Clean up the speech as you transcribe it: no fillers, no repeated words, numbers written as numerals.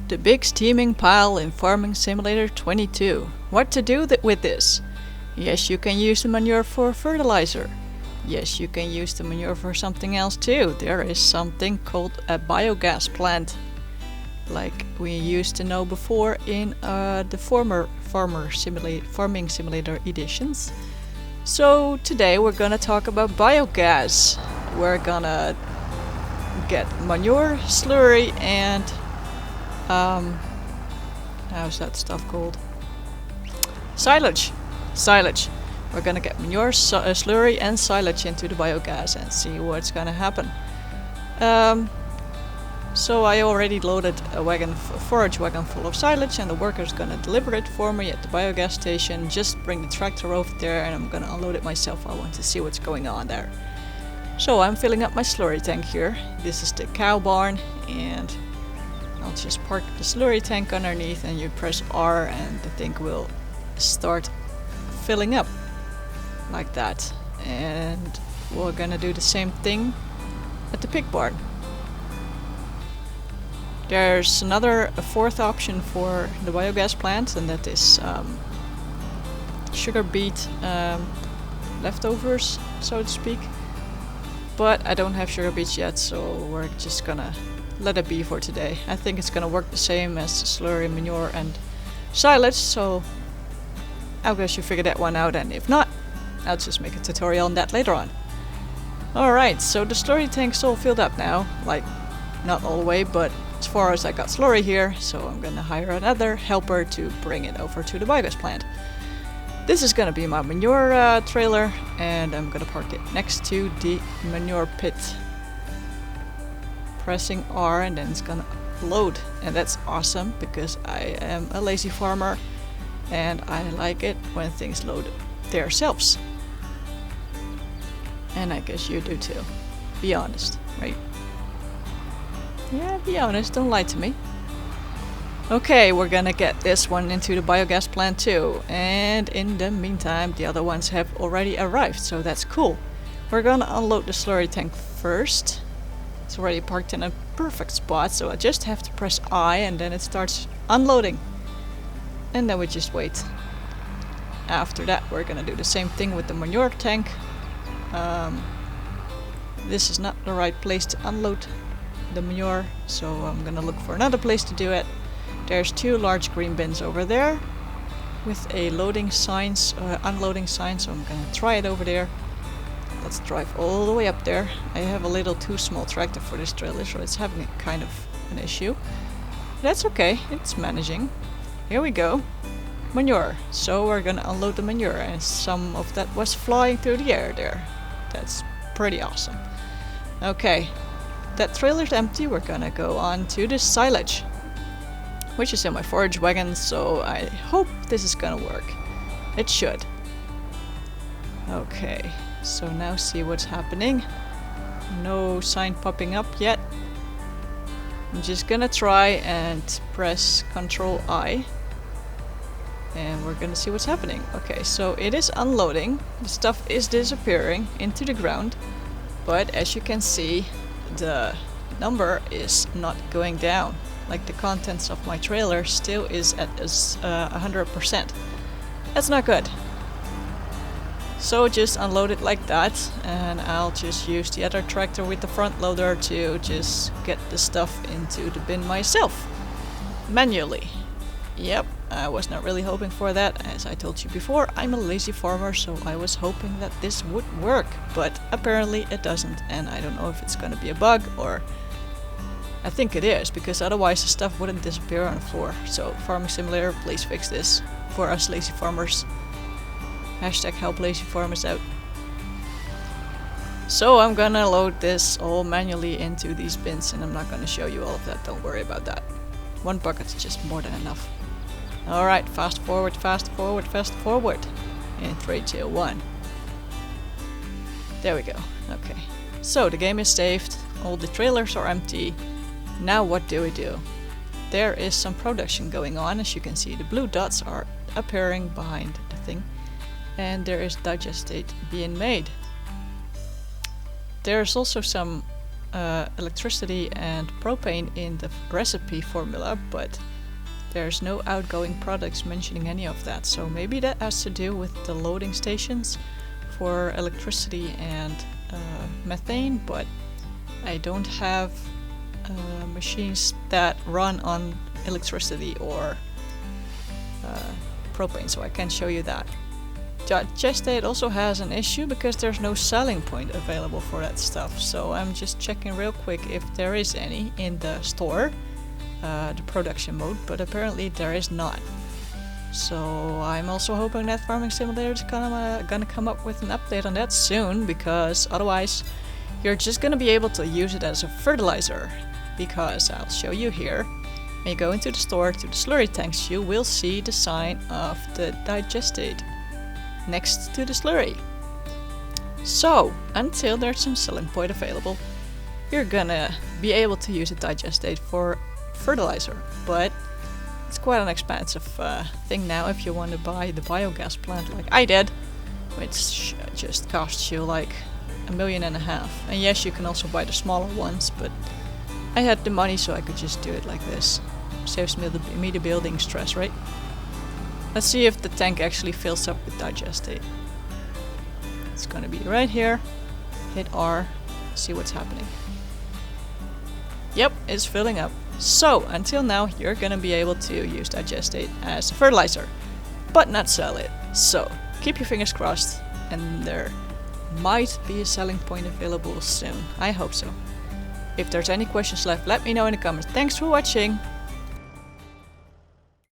The big steaming pile in Farming Simulator 22. What to do with this? Yes, you can use the manure for fertilizer. Yes, you can use the manure for something else too. There is something called a biogas plant, like we used to know before in the former Farming Simulator editions. So today we're gonna talk about biogas. We're gonna get manure, slurry, and how's that stuff called? Silage. We're gonna get manure, slurry, and silage into the biogas and see what's gonna happen. So I already loaded a forage wagon full of silage, and the worker's gonna deliver it for me at the biogas station. Just bring the tractor over there and I'm gonna unload it myself. I want to see what's going on there. So I'm filling up my slurry tank here. This is the cow barn, and I'll just park the slurry tank underneath, and you press R and the thing will start filling up like that. And we're gonna do the same thing at the pig barn. There's a fourth option for the biogas plant, and that is sugar beet leftovers, so to speak. But I don't have sugar beets yet, so we're just gonna let it be for today. I think it's gonna work the same as the slurry, manure, and silage, so I guess you figure that one out, and if not, I'll just make a tutorial on that later on. Alright, so the slurry tank's all filled up now, like not all the way, but as far as I got slurry here, so I'm gonna hire another helper to bring it over to the biogas plant. This is gonna be my manure trailer, and I'm gonna park it next to the manure pit. Pressing R, and then it's gonna load, and that's awesome because I am a lazy farmer and I like it when things load themselves. And I guess you do too. Be honest, right? Yeah, be honest, don't lie to me. Okay, we're gonna get this one into the biogas plant too, and in the meantime the other ones have already arrived, so that's cool. We're gonna unload the slurry tank first. It's already parked in a perfect spot, so I just have to press I and then it starts unloading. And then we just wait. After that we're gonna do the same thing with the manure tank. This is not the right place to unload the manure, so I'm gonna look for another place to do it. There's two large green bins over there with a loading signs, unloading sign, so I'm gonna try it over there. Let's drive all the way up there. I have a little too small tractor for this trailer, so it's having a kind of an issue. That's okay, it's managing. Here we go. Manure. So we're gonna unload the manure, and some of that was flying through the air there. That's pretty awesome. Okay, that trailer's empty. We're gonna go on to the silage, which is in my forage wagon, so I hope this is gonna work. It should. Okay, so now see what's happening. No sign popping up yet. I'm just gonna try and press Ctrl I, and we're gonna see what's happening. Okay, so it is unloading. The stuff is disappearing into the ground, but as you can see, the number is not going down. Like the contents of my trailer still is at 100%. That's not good. So just unload it like that, and I'll just use the other tractor with the front loader to just get the stuff into the bin myself. Manually. Yep, I was not really hoping for that. As I told you before, I'm a lazy farmer, so I was hoping that this would work, but apparently it doesn't, and I don't know if it's gonna be a bug or... I think it is, because otherwise the stuff wouldn't disappear on the floor. So Farming Simulator, please fix this for us lazy farmers. Hashtag help lazy farmers out. So I'm gonna load this all manually into these bins, and I'm not gonna show you all of that, don't worry about that. One bucket's just more than enough. Alright, fast forward, fast forward, fast forward. In 3, 2, 1. There we go. Okay. So the game is saved, all the trailers are empty. Now what do we do? There is some production going on. As you can see, the blue dots are appearing behind the thing, and there is digestate being made. There's also some electricity and propane in the recipe formula, but there's no outgoing products mentioning any of that. So maybe that has to do with the loading stations for electricity and methane, but I don't have machines that run on electricity or propane, so I can't show you that. Digestate also has an issue because there's no selling point available for that stuff, so I'm just checking real quick if there is any in the store, the production mode, but apparently there is not. So I'm also hoping that Farming Simulator is gonna come up with an update on that soon, because otherwise you're just gonna be able to use it as a fertilizer. Because I'll show you here, when you go into the store to the slurry tanks, you will see the sign of the digestate next to the slurry. So until there's some selling point available, you're gonna be able to use a digestate for fertilizer, but it's quite an expensive thing now if you want to buy the biogas plant like I did, which just costs you like $1.5 million. And yes, you can also buy the smaller ones, but I had the money, so I could just do it like this. Saves me the building stress, right? Let's see if the tank actually fills up with digestate. It's gonna be right here. Hit R, see what's happening. Yep, it's filling up. So until now, you're gonna be able to use digestate as a fertilizer, but not sell it. So keep your fingers crossed, and there might be a selling point available soon. I hope so. If there's any questions left, let me know in the comments. Thanks for watching!